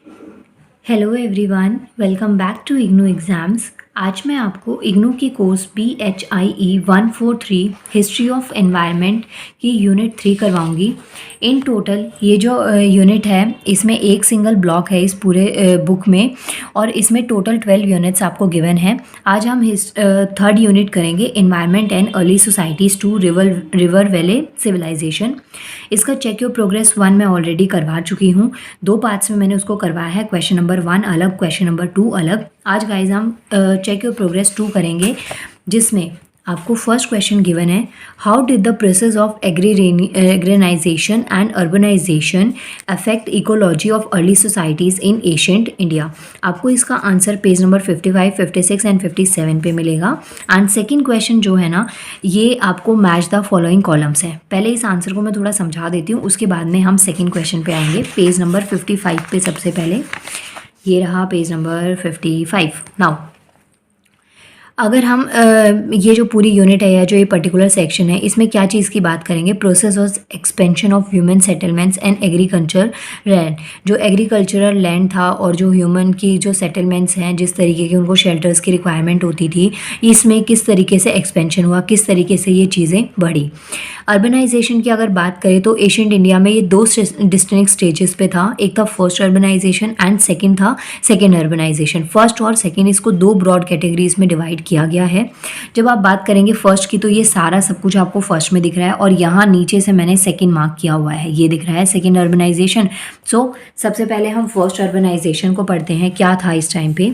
Hello everyone, welcome back to IGNOU exams. आज मैं आपको इग्नू की course BHIE 143 history of environment की यूनिट 3 करवाऊंगी। इन टोटल ये जो यूनिट है इसमें एक सिंगल ब्लॉक है इस पूरे बुक में, और इसमें टोटल 12 यूनिट्स आपको गिवन है। आज हम थर्ड यूनिट करेंगे environment and early societies to river valley civilisation. इसका चेक योर प्रोग्रेस 1 मैं ऑलरेडी करवा चुकी हूँ। 2 पार्ट्स में मैंने उसको करवाया है। क्वेश्चन नंबर 1 अलग, क्वेश्चन नंबर 2 अलग। आज गाइज हम चेक योर प्रोग्रेस 2 करेंगे, जिसमें आपको फर्स्ट क्वेश्चन गिवन है, how did the process of agrarianisation and urbanisation affect ecology of early societies in ancient India. आपको इसका आंसर पेज नंबर 55, 56 एंड 57 पे मिलेगा। एंड सेकंड क्वेश्चन जो है ना, ये आपको मैच द फॉलोइंग कॉलम्स है। पहले इस आंसर को मैं थोड़ा समझा देती हूँ, उसके बाद में हम सेकेंड क्वेश्चन पे आएंगे। पेज नंबर 55 पे सबसे पहले ये रहा पेज नंबर 55। नाउ अगर हम ये जो पूरी यूनिट है या जो ये पर्टिकुलर सेक्शन है, इसमें क्या चीज़ की बात करेंगे, process of expansion of human settlements and agriculture land. जो एग्रीकल्चरल लैंड था और जो ह्यूमन की जो सेटलमेंट्स हैं, जिस तरीके की उनको शेल्टर्स की रिक्वायरमेंट होती थी, इसमें किस तरीके से एक्सपेंशन हुआ, किस तरीके से ये चीज़ें बढ़ी। अर्बनाइजेशन की अगर बात करें तो एशियंट इंडिया में ये 2 डिस्टिंक्ट स्टेजेस पे था। एक था फर्स्ट अर्बनाइजेशन एंड सेकंड था सेकंड अर्बनाइजेशन। फर्स्ट और सेकंड, इसको 2 ब्रॉड कैटेगरीज में डिवाइड किया गया है। जब आप बात करेंगे फर्स्ट की, तो ये सारा सब कुछ आपको फर्स्ट में दिख रहा है, और यहाँ नीचे से मैंने सेकंड मार्क किया हुआ है, ये दिख रहा है सेकंड अर्बनाइजेशन। सो सबसे पहले हम फर्स्ट अर्बनाइजेशन को पढ़ते हैं, क्या था इस टाइम पे।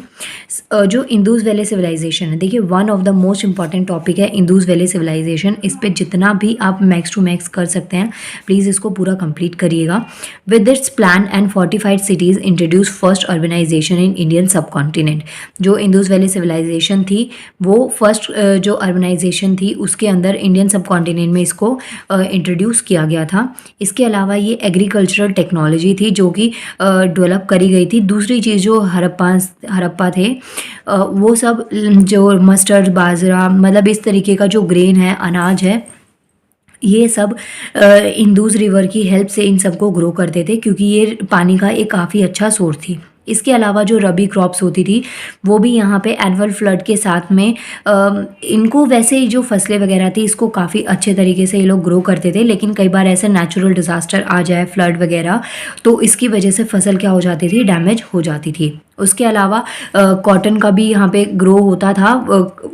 जो इंदुस वैली सिविलाइजेशन है, देखिए one of the most important topic है इंदुस वैली सिविलाइजेशन। इस पे जितना भी आप मैक्स टू मैक्स कर सकते हैं, प्लीज़ इसको पूरा कंप्लीट करिएगा। With its plan and fortified cities introduce first urbanization in Indian subcontinent. जो इंदुस वैली सिविलाइजेशन थी, वो फर्स्ट जो अर्बनाइजेशन थी, उसके अंदर इंडियन सब कॉन्टिनेंट में इसको इंट्रोड्यूस किया गया था। इसके अलावा ये एग्रीकल्चरल टेक्नोलॉजी थी जो कि डेवलप करी गई थी। दूसरी चीज़ जो हड़प्पा थे, वो सब जो मस्टर्ड, बाजरा, मतलब इस तरीके का जो ग्रेन है, अनाज है, ये सब इंदुस रिवर की हेल्प से इन सबको ग्रो करते थे, क्योंकि ये पानी का एक काफ़ी अच्छा सोर्स थी। इसके अलावा जो रबी क्रॉप्स होती थी, वो भी यहाँ पे एनुअल फ्लड के साथ में इनको, वैसे ही जो फसलें वगैरह थी, इसको काफ़ी अच्छे तरीके से ये लोग ग्रो करते थे। लेकिन कई बार ऐसे नेचुरल डिज़ास्टर आ जाए, फ्लड वगैरह, तो इसकी वजह से फसल क्या हो जाती थी, डैमेज हो जाती थी। उसके अलावा कॉटन का भी यहाँ पे ग्रो होता था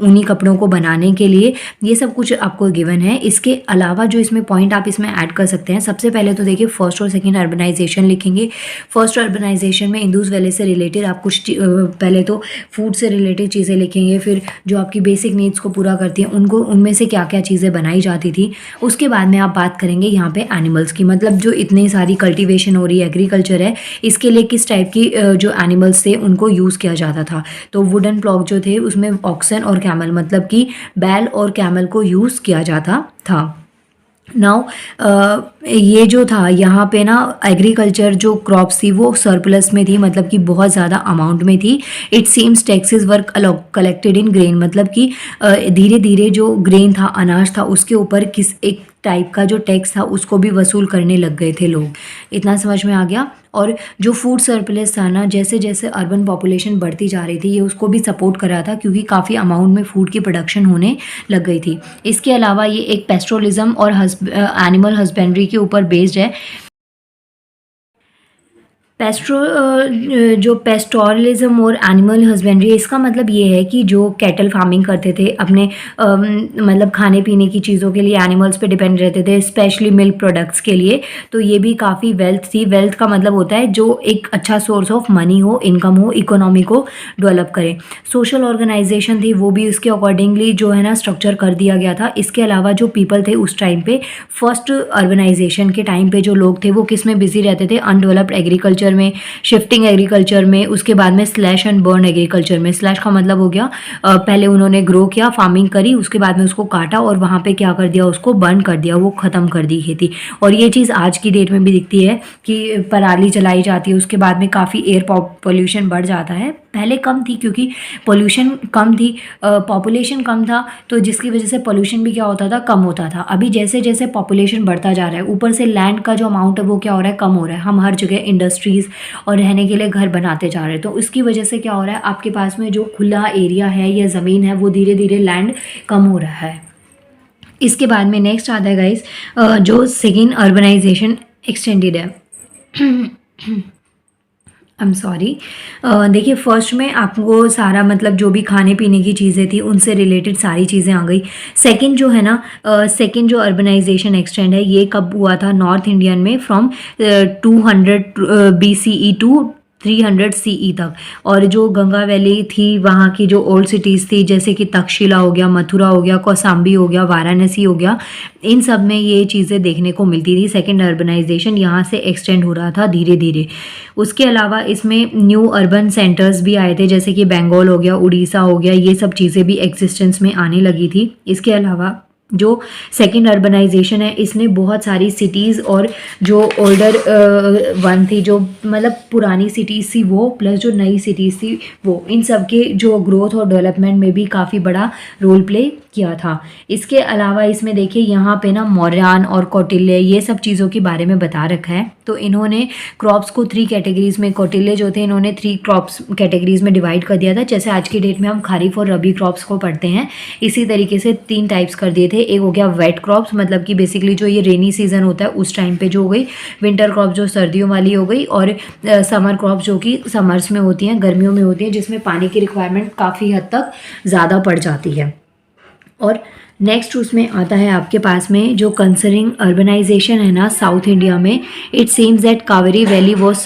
ऊनी कपड़ों को बनाने के लिए। ये सब कुछ आपको गिवन है। इसके अलावा जो इसमें पॉइंट आप इसमें ऐड कर सकते हैं, सबसे पहले तो देखिए फर्स्ट और सेकंड अर्बनाइजेशन लिखेंगे। फर्स्ट अर्बनाइजेशन में इंदुस वैली से रिलेटेड आप कुछ पहले तो फूड से रिलेटेड चीज़ें लिखेंगे, फिर जो आपकी बेसिक नीड्स को पूरा करती हैं उनको, उनमें से क्या क्या चीज़ें बनाई जाती थी। उसके बाद में आप बात करेंगे यहाँ पे एनिमल्स की, मतलब जो इतनी सारी कल्टीवेशन हो रही है, एग्रीकल्चर है, इसके लिए किस टाइप की जो एनिमल्स थे उनको यूज़ किया जाता था। तो वुडन प्लॉग जो थे, उसमें ऑक्सन और कैमल, मतलब कि बैल और कैमल को यूज़ किया जाता था। नाउ ये जो था यहाँ पे ना, एग्रीकल्चर जो क्रॉप्स थी वो सरप्लस में थी, मतलब कि बहुत ज़्यादा अमाउंट में थी। It seems taxes were collected in grain, मतलब कि धीरे धीरे जो ग्रेन था, अनाज था, उसके ऊपर किस एक टाइप का जो टैक्स था उसको भी वसूल करने लग गए थे लोग। इतना समझ में आ गया। और जो फूड सरप्लस था ना, जैसे जैसे अर्बन पॉपुलेशन बढ़ती जा रही थी, ये उसको भी सपोर्ट कर रहा था, क्योंकि काफ़ी अमाउंट में फूड की प्रोडक्शन होने लग गई थी। इसके अलावा ये एक पेस्ट्रोलिज्म और एनिमल हस्बेंड्री के ऊपर बेस्ड है। जो पेस्टोरलिज्म और एनिमल हस्बेंड्री, इसका मतलब ये है कि जो कैटल फार्मिंग करते थे, अपने मतलब खाने पीने की चीज़ों के लिए एनिमल्स पे डिपेंड रहते थे, स्पेशली मिल्क प्रोडक्ट्स के लिए। तो ये भी काफ़ी वेल्थ थी। वेल्थ का मतलब होता है जो एक अच्छा सोर्स ऑफ मनी हो, इनकम हो, इकोनॉमी को डेवलप करे। सोशल ऑर्गेनाइजेशन थी, वो भी उसके अकॉर्डिंगली जो है ना स्ट्रक्चर कर दिया गया था। इसके अलावा जो पीपल थे उस टाइम पे, फर्स्ट अर्बनाइजेशन के टाइम पे जो लोग थे, वो किस में बिजी रहते थे, अनडेवलप्ड एग्रीकल्चर में, शिफ्टिंग एग्रीकल्चर में, उसके बाद में स्लैश एंड बर्न एग्रीकल्चर में। स्लैश का मतलब हो गया पहले उन्होंने ग्रो किया, फार्मिंग करी, उसके बाद में उसको काटा और वहाँ पे क्या कर दिया, उसको बर्न कर दिया, वो ख़त्म कर दी खेती। और ये चीज़ आज की डेट में भी दिखती है कि पराली जलाई जाती है, उसके बाद में काफ़ी एयर पॉल्यूशन बढ़ जाता है। पहले कम थी क्योंकि पोल्यूशन कम थी, पॉपुलेशन कम था, तो जिसकी वजह से पोल्यूशन भी क्या होता था, कम होता था। अभी जैसे जैसे पॉपुलेशन बढ़ता जा रहा है, ऊपर से लैंड का जो अमाउंट है वो क्या हो रहा है, कम हो रहा है। हम हर जगह इंडस्ट्रीज़ और रहने के लिए घर बनाते जा रहे हैं, तो उसकी वजह से क्या हो रहा है, आपके पास में जो खुला एरिया है या ज़मीन है वो धीरे धीरे लैंड कम हो रहा है। इसके बाद में नेक्स्ट आता है गाइस, जो सेकेंड अर्बनाइजेशन एक्सटेंडेड है। I am sorry. देखिए फर्स्ट में आपको सारा मतलब जो भी खाने पीने की चीज़ें थी उनसे रिलेटेड सारी चीज़ें आ गई। सेकंड जो है ना, सेकंड जो अर्बनाइजेशन एक्सटेंड है ये कब हुआ था, नॉर्थ इंडियन में फ्रॉम 200 BCE टू 300 CE तक। और जो गंगा वैली थी वहाँ की जो ओल्ड सिटीज़ थी, जैसे कि तक्षशिला हो गया, मथुरा हो गया, कौसाम्बी हो गया, वाराणसी हो गया, इन सब में ये चीज़ें देखने को मिलती थी। सेकेंड अर्बनाइजेशन यहाँ से एक्सटेंड हो रहा था धीरे धीरे। उसके अलावा इसमें न्यू अर्बन सेंटर्स भी आए थे, जैसे कि बंगाल हो गया, उड़ीसा हो गया, ये सब चीज़ें भी एग्जिस्टेंस में आने लगी थी। इसके अलावा जो सेकेंड अर्बनाइजेशन है इसने बहुत सारी सिटीज़ और जो ओल्डर वन थी, जो मतलब पुरानी सिटीज़ थी वो, प्लस जो नई सिटीज़ थी वो, इन सब के जो ग्रोथ और डेवलपमेंट में भी काफ़ी बड़ा रोल प्ले किया था। इसके अलावा इसमें देखिए यहाँ पे ना मौर्यान और कौटिल्य ये सब चीज़ों के बारे में बता रखा है। तो इन्होंने क्रॉप्स को 3 कैटेगरीज में, कौटिल्य जो थे इन्होंने 3 क्रॉप्स कैटेगरीज में डिवाइड कर दिया था। जैसे आज की डेट में हम खरीफ और रबी क्रॉप्स को पढ़ते हैं, इसी तरीके से 3 टाइप्स कर दिए थे। एक हो गया वेट क्रॉप्स, मतलब कि बेसिकली जो ये रेनी सीजन होता है उस टाइम पे जो हो गई, विंटर क्रॉप जो सर्दियों वाली हो गई, और समर क्रॉप जो कि समर्स में होती हैं, गर्मियों में होती हैं, जिसमें पानी की रिक्वायरमेंट काफ़ी हद तक ज़्यादा पड़ जाती है। और नेक्स्ट उसमें आता है आपके पास में जो कंसर्निंग अर्बनाइजेशन है ना साउथ इंडिया में, it seems that Kaveri valley was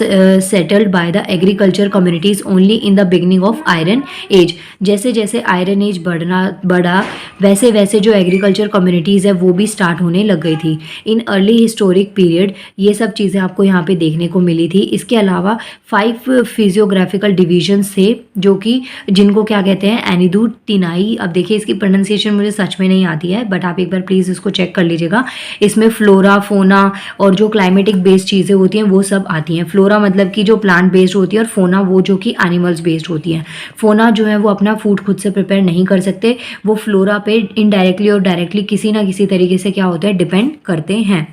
settled by the agriculture communities only in the beginning of iron age. जैसे जैसे आयरन एज बढ़ा वैसे वैसे जो एग्रीकल्चर कम्युनिटीज़ है वो भी स्टार्ट होने लग गई थी। इन अर्ली हिस्टोरिक पीरियड ये सब चीज़ें आपको यहाँ पे देखने को मिली थी। इसके अलावा 5 फिजियोग्राफिकल डिविजन्स थे, जो कि जिनको क्या कहते हैं, एनिदू टिनाई। अब देखिए इसकी प्रोनाउंसिएशन मुझे सच में नहीं आती है, बट आप एक बार प्लीज़ इसको चेक कर लीजिएगा। इसमें फ्लोरा, फोना और जो क्लाइमेटिक बेस्ड चीज़ें होती हैं वो सब आती हैं। फ्लोरा मतलब कि जो प्लांट बेस्ड होती है, और फोना वो जो कि एनिमल्स बेस्ड होती हैं। फोना जो है वो अपना फूड खुद से प्रिपेयर नहीं कर सकते, वो फ्लोरा पे इनडायरेक्टली और डायरेक्टली किसी ना किसी तरीके से क्या होता है, डिपेंड करते हैं।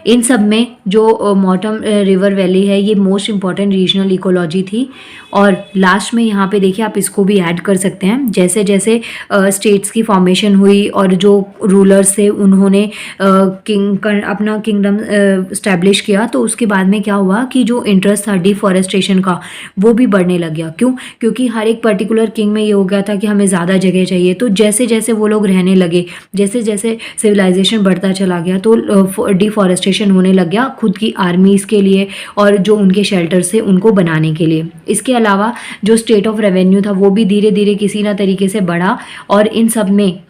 इन सब में जो मॉटम रिवर वैली है ये मोस्ट इंपॉर्टेंट रीजनल इकोलॉजी थी। और लास्ट में यहाँ पे देखिए आप इसको भी ऐड कर सकते हैं, जैसे जैसे स्टेट्स की फॉर्मेशन हुई और जो रूलर्स थे उन्होंने अपना किंगडम इस्टेब्लिश किया, तो उसके बाद में क्या हुआ कि जो इंटरेस्ट था डिफॉरेस्टेशन का वो भी बढ़ने लग गया। क्यों? क्योंकि हर एक पर्टिकुलर किंग में ये हो गया था कि हमें ज़्यादा जगह चाहिए। तो जैसे जैसे वो लोग रहने लगे, जैसे जैसे सिविलाइजेशन बढ़ता चला गया, तो डिफॉरेस्टेशन होने लग गया खुद की आर्मीज़ के लिए और जो उनके शेल्टर्स थे उनको बनाने के लिए। इसके अलावा जो स्टेट ऑफ रेवेन्यू था वो भी धीरे धीरे किसी ना तरीके से बढ़ा, और इन सब में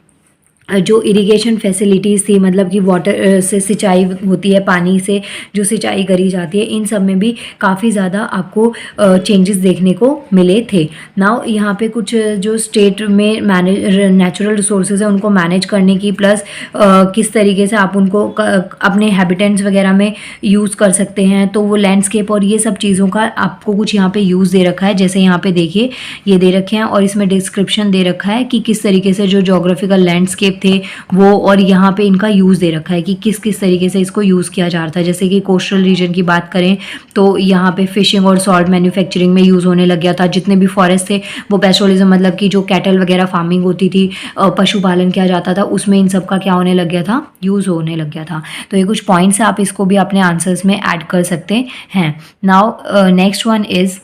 जो इरिगेशन फैसिलिटीज़ थी, मतलब कि वाटर से सिंचाई होती है, पानी से जो सिंचाई करी जाती है, इन सब में भी काफ़ी ज़्यादा आपको चेंजेस देखने को मिले थे। नाउ यहाँ पे कुछ जो स्टेट में नेचुरल रिसोर्सेज है उनको मैनेज करने की, प्लस किस तरीके से आप उनको अपने हैबिटेंट्स वगैरह में यूज़ कर सकते हैं, तो वो लैंडस्केप और ये सब चीज़ों का आपको कुछ यहाँ पे यूज़ दे रखा है। जैसे यहाँ पे देखिए ये दे रखे हैं, और इसमें डिस्क्रिप्शन दे रखा है कि किस तरीके से जो जोग्राफिकल लैंडस्केप थे वो, और यहाँ पे इनका यूज़ दे रखा है कि किस किस तरीके से इसको यूज़ किया जा रहा था। जैसे कि कोस्टल रीजन की बात करें तो यहाँ पे फिशिंग और सॉल्ट मैन्युफैक्चरिंग में यूज़ होने लग गया था। जितने भी फॉरेस्ट थे वो पेस्टोरलिज्म, मतलब कि जो कैटल वगैरह फार्मिंग होती थी, पशुपालन किया जाता था, उसमें इन सब का क्या होने लग गया था, यूज़ होने लग गया था। तो ये कुछ पॉइंट्स आप इसको भी अपने आंसर्स में ऐड कर सकते हैं। नाउ नेक्स्ट वन इज़,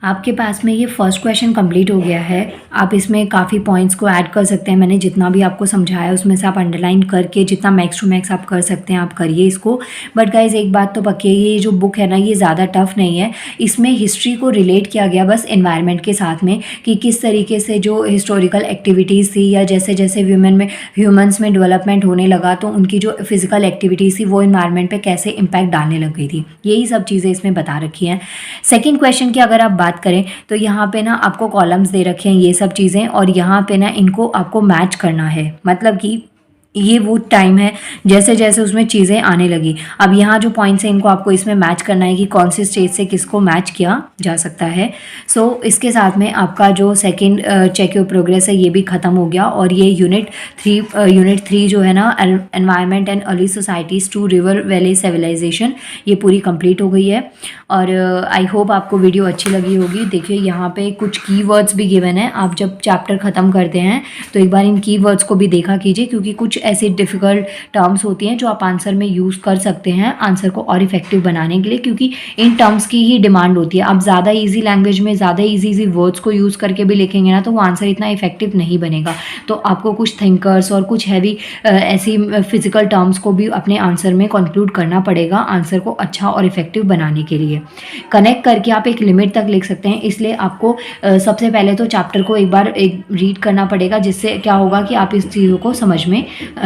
आपके पास में ये फर्स्ट क्वेश्चन कंप्लीट हो गया है। आप इसमें काफ़ी पॉइंट्स को ऐड कर सकते हैं। मैंने जितना भी आपको समझाया उसमें से आप अंडरलाइन करके जितना मैक्स टू मैक्स आप कर सकते हैं आप करिए इसको। बट गाइज एक बात तो पक्की है, ये जो बुक है ना ये ज़्यादा टफ नहीं है। इसमें हिस्ट्री को रिलेट किया गया बस एनवायरनमेंट के साथ में, कि किस तरीके से जो हिस्टोरिकल एक्टिविटीज़ थी या जैसे जैसे ह्यूमन्स में डेवलपमेंट होने लगा तो उनकी जो फिजिकल एक्टिविटीज़ थी वो एनवायरनमेंट पर कैसे इम्पैक्ट डालने लग गई थी, यही सब चीज़ें इसमें बता रखी हैं। सेकेंड क्वेश्चन की अगर आप बात करें तो यहाँ पे ना आपको कॉलम्स दे रखे हैं ये सब चीज़ें, और यहाँ पे ना इनको आपको मैच करना है। मतलब कि ये वो टाइम है जैसे जैसे उसमें चीज़ें आने लगी। अब यहाँ जो पॉइंट्स हैं इनको आपको इसमें मैच करना है कि कौन सी स्टेज से किसको मैच किया जा सकता है। सो इसके साथ में आपका जो सेकंड चेक योर प्रोग्रेस है ये भी ख़त्म हो गया और ये यूनिट 3 जो है ना, environment and early societies to river valley civilization, ये पूरी कंप्लीट हो गई है। और आई होप आपको वीडियो अच्छी लगी होगी। देखिए यहाँ पे कुछ कीवर्ड्स भी गिवन है। आप जब चैप्टर ख़त्म करते हैं तो एक बार इन कीवर्ड्स को भी देखा कीजिए, क्योंकि कुछ ऐसी डिफ़िकल्ट टर्म्स होती हैं जो आप आंसर में यूज़ कर सकते हैं आंसर को और इफेक्टिव बनाने के लिए, क्योंकि इन टर्म्स की ही डिमांड होती है। आप ज़्यादा ईजी लैंग्वेज में ज़्यादा ईजी वर्ड्स को यूज़ करके भी लिखेंगे ना तो वो आंसर इतना इफेक्टिव नहीं बनेगा। तो आपको कुछ थिंकर्स और कुछ हैवी ऐसी फिजिकल टर्म्स को भी अपने आंसर में कंक्लूड करना पड़ेगा आंसर को अच्छा और इफेक्टिव बनाने के लिए। कनेक्ट करके आप एक लिमिट तक लिख सकते हैं, इसलिए आपको सबसे पहले तो चैप्टर को एक बार रीड करना पड़ेगा, जिससे क्या होगा कि आप इस चीज़ों को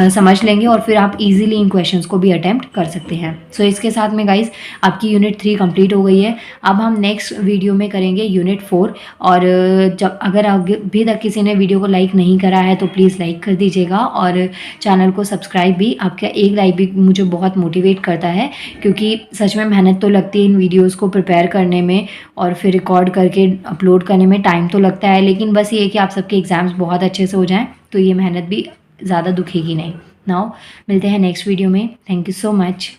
समझ लेंगे और फिर आप इजीली इन क्वेश्चंस को भी अटेम्प्ट कर सकते हैं। सो इसके साथ में गाइस आपकी यूनिट 3 कंप्लीट हो गई है। अब हम नेक्स्ट वीडियो में करेंगे यूनिट 4। और जब अगर अभी तक किसी ने वीडियो को लाइक नहीं करा है तो प्लीज़ लाइक कर दीजिएगा और चैनल को सब्सक्राइब भी। आपका एक लाइक भी मुझे बहुत मोटिवेट करता है, क्योंकि सच में मेहनत तो लगती है इन वीडियोज़ को प्रिपेयर करने में और फिर रिकॉर्ड करके अपलोड करने में टाइम तो लगता है, लेकिन बस ये है कि आप सबके एग्ज़ाम्स बहुत अच्छे से हो जाएं तो ये मेहनत भी ज़्यादा दुखेगी नहीं। नाउ मिलते हैं नेक्स्ट वीडियो में। Thank you so much.